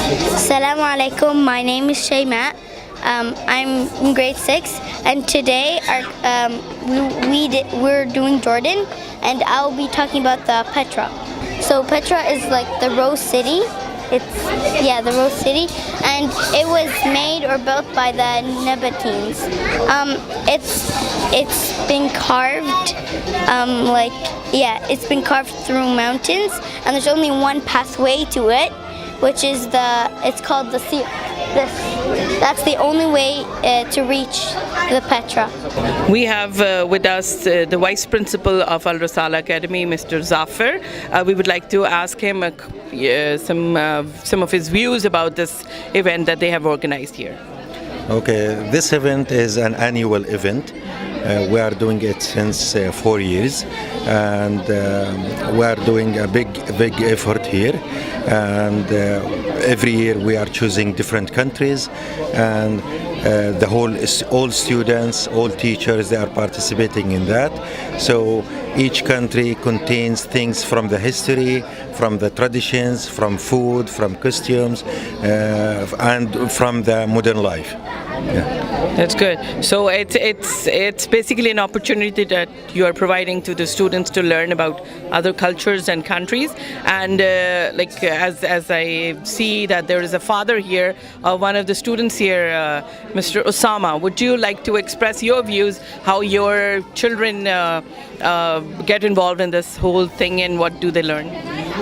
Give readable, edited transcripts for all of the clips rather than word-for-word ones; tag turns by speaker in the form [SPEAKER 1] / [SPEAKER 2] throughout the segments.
[SPEAKER 1] Assalamu alaikum. My name is Shayma. I'm in grade 6, and today we're doing Jordan, and I'll be talking about the Petra. So Petra is like the Rose City. The Rose City, and it was made or built by the Nabateans. It's been carved, it's been carved through mountains, and there's only one pathway to it, which is it's called the sea. That's the only way to reach the Petra.
[SPEAKER 2] We have with us the Vice Principal of Al Risala Academy, Mr. Zafar. We would like to ask him some of his views about this event that they have organized here.
[SPEAKER 3] Okay, this event is an annual event. We are doing it since 4 years, and we are doing a big effort here. And every year we are choosing different countries, and all students, all teachers, they are participating in that. So each country contains things from the history, from the traditions, from food, from costumes, and from the modern life. Yeah.
[SPEAKER 2] That's good. So it's basically an opportunity that you are providing to the students to learn about other cultures and countries. And as I see that there is a father here, one of the students here, Mr. Osama. Would you like to express your views how your children get involved in this whole thing, and what do they learn?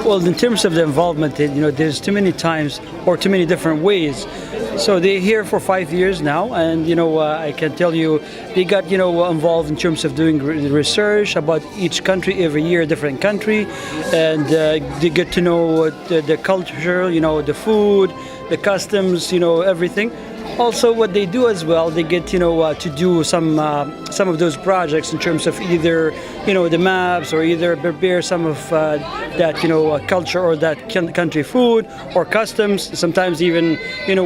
[SPEAKER 4] Well, in terms of the involvement, there's too many times or too many different ways. So they're here for 5 years now, and I can tell you they got involved in terms of doing research about each country every year, different country, and they get to know the culture, the food, the customs, everything. Also, what they do as well, they get to do some of those projects in terms of either the maps, or either prepare some of that culture or that country food or customs. Sometimes even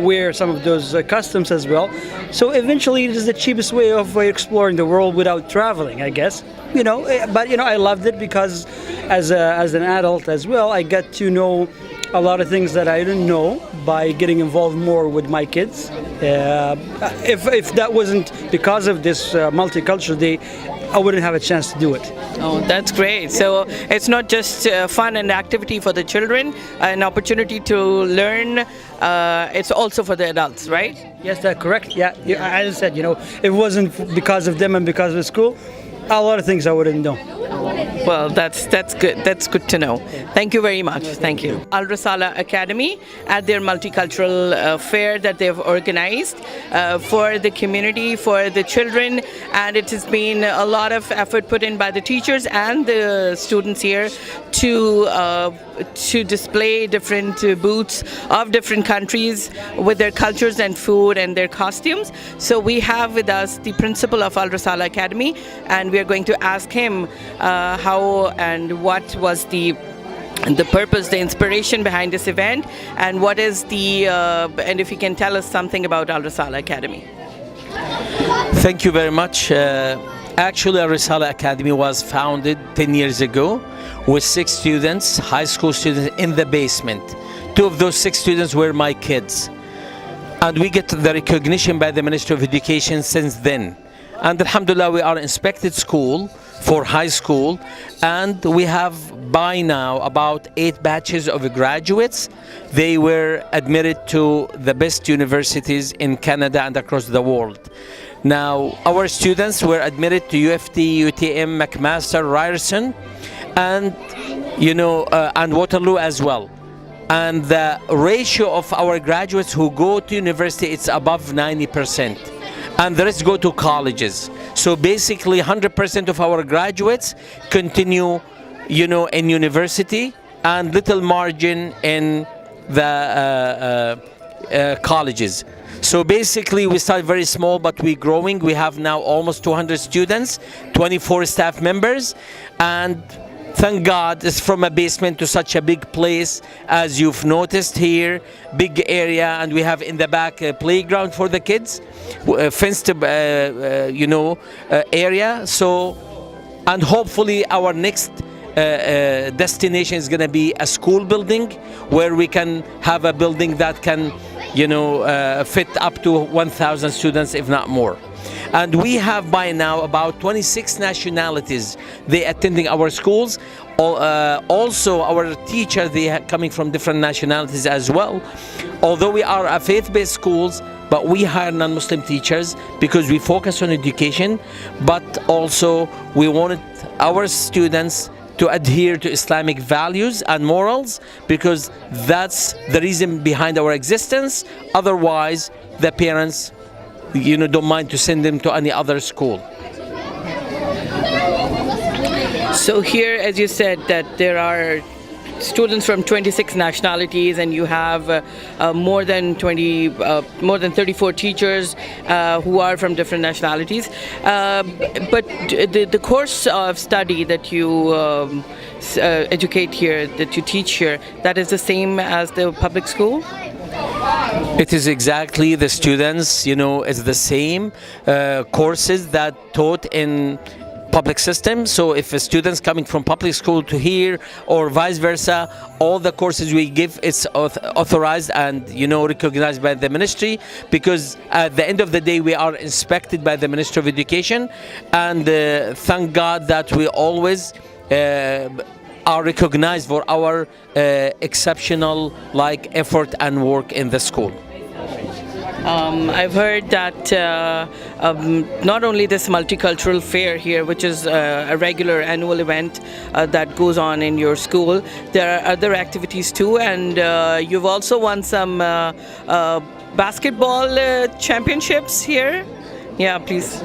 [SPEAKER 4] wear some of those customs as well. So eventually, it is the cheapest way of exploring the world without traveling, I guess. But I loved it because as an adult as well, I got to know a lot of things that I didn't know by getting involved more with my kids. If that wasn't because of this multicultural day, I wouldn't have a chance to do it.
[SPEAKER 2] Oh, that's great. So it's not just fun and activity for the children, an opportunity to learn. It's also for the adults, right?
[SPEAKER 4] Yes, that's correct. Yeah, as I said, if it wasn't because of them and because of the school, a lot of things I wouldn't know.
[SPEAKER 2] Well, that's good. That's good to know. Thank you very much. Thank you. Al Risala Academy at their multicultural fair that they've organized for the community, for the children, and it has been a lot of effort put in by the teachers and the students here to display different booths of different countries with their cultures and food and their costumes. So we have with us the principal of Al Risala Academy, and we are going to ask him how and what was the purpose, the inspiration behind this event, and what is and if you can tell us something about Al Risala Academy.
[SPEAKER 5] Thank you very much. Actually, Al Risala Academy was founded 10 years ago with 6 students, high school students, in the basement. 2 of those 6 students were my kids. And we get the recognition by the Ministry of Education since then. And alhamdulillah, we are an inspected school for high school, and we have by now about 8 batches of graduates. They were admitted to the best universities in Canada and across the world. Now, our students were admitted to UFT, UTM, McMaster, Ryerson, and and Waterloo as well. And the ratio of our graduates who go to university, it's above 90%. And the rest go to colleges. So basically 100% of our graduates continue, in university, and little margin in the colleges. So basically we start very small, but we're growing. We have now almost 200 students, 24 staff members, and thank God it's from a basement to such a big place, as you've noticed here, big area, and we have in the back a playground for the kids, fenced area. So, and hopefully our next destination is going to be a school building, where we can have a building that can, fit up to 1,000 students, if not more. And we have by now about 26 nationalities they attending our schools. Also, our teachers, they are coming from different nationalities as well. Although we are a faith-based schools, but we hire non-Muslim teachers because we focus on education, but also we wanted our students to adhere to Islamic values and morals, because that's the reason behind our existence. Otherwise, the parents, don't mind to send them to any other school.
[SPEAKER 2] So here, as you said, that there are students from 26 nationalities, and you have more than 34 teachers who are from different nationalities. But the course of study that you educate here, that you teach here, that is the same as the public school?
[SPEAKER 5] It is exactly the students, it's the same courses that taught in public system. So if a student's coming from public school to here or vice versa, all the courses we give, it's authorized and recognized by the ministry, because at the end of the day we are inspected by the Ministry of Education, and thank God that we always are recognized for our exceptional effort and work in the school.
[SPEAKER 2] I've heard that not only this multicultural fair here, which is a regular annual event that goes on in your school, there are other activities too, and you've also won some basketball championships here. Yeah, please.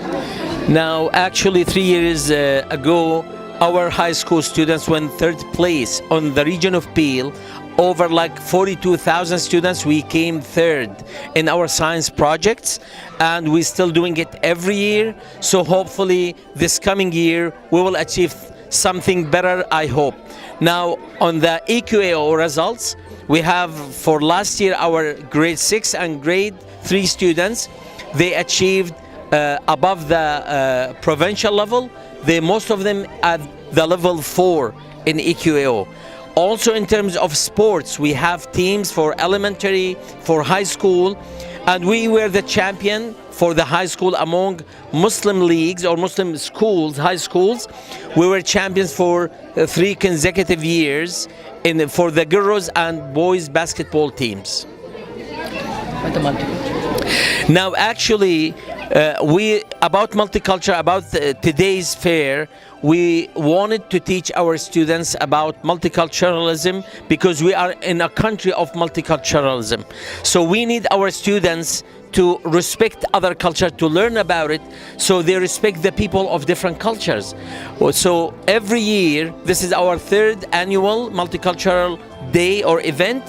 [SPEAKER 5] Now, actually, 3 years ago, our high school students won third place on the region of Peel. Over 42,000 students, we came third in our science projects, and we're still doing it every year. So hopefully this coming year we will achieve something better, I hope. Now, on the EQAO results, we have for last year our grade 6 and grade 3 students, they achieved above the provincial level. Most of them at the level 4 in EQAO. Also, in terms of sports, we have teams for elementary, for high school, and we were the champion for the high school among Muslim leagues or Muslim schools, high schools. We were champions for 3 consecutive years for the girls and boys basketball teams. Now, actually, about multicultural, about today's fair, we wanted to teach our students about multiculturalism, because we are in a country of multiculturalism. So we need our students to respect other culture, to learn about it, so they respect the people of different cultures. So every year, this is our 3rd annual multicultural day or event.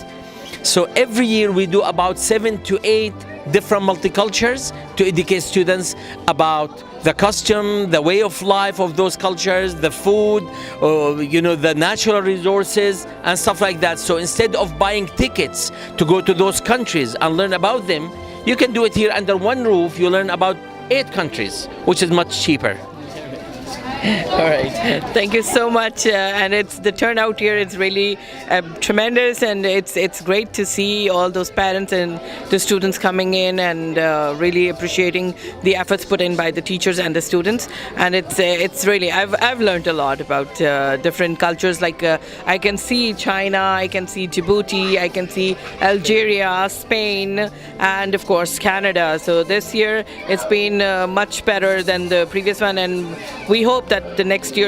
[SPEAKER 5] So every year we do about 7 to 8 different multicultures to educate students about the custom, the way of life of those cultures, the food, the natural resources and stuff like that. So instead of buying tickets to go to those countries and learn about them, you can do it here under one roof. You learn about 8 countries, which is much cheaper.
[SPEAKER 2] All right, thank you so much, and the turnout here is really tremendous, and it's great to see all those parents and the students coming in and really appreciating the efforts put in by the teachers and the students. And it's really, I've learned a lot about different cultures. I can see China, I can see Djibouti, I can see Algeria, Spain, and of course Canada. So this year it's been much better than the previous one, and we hope that the next year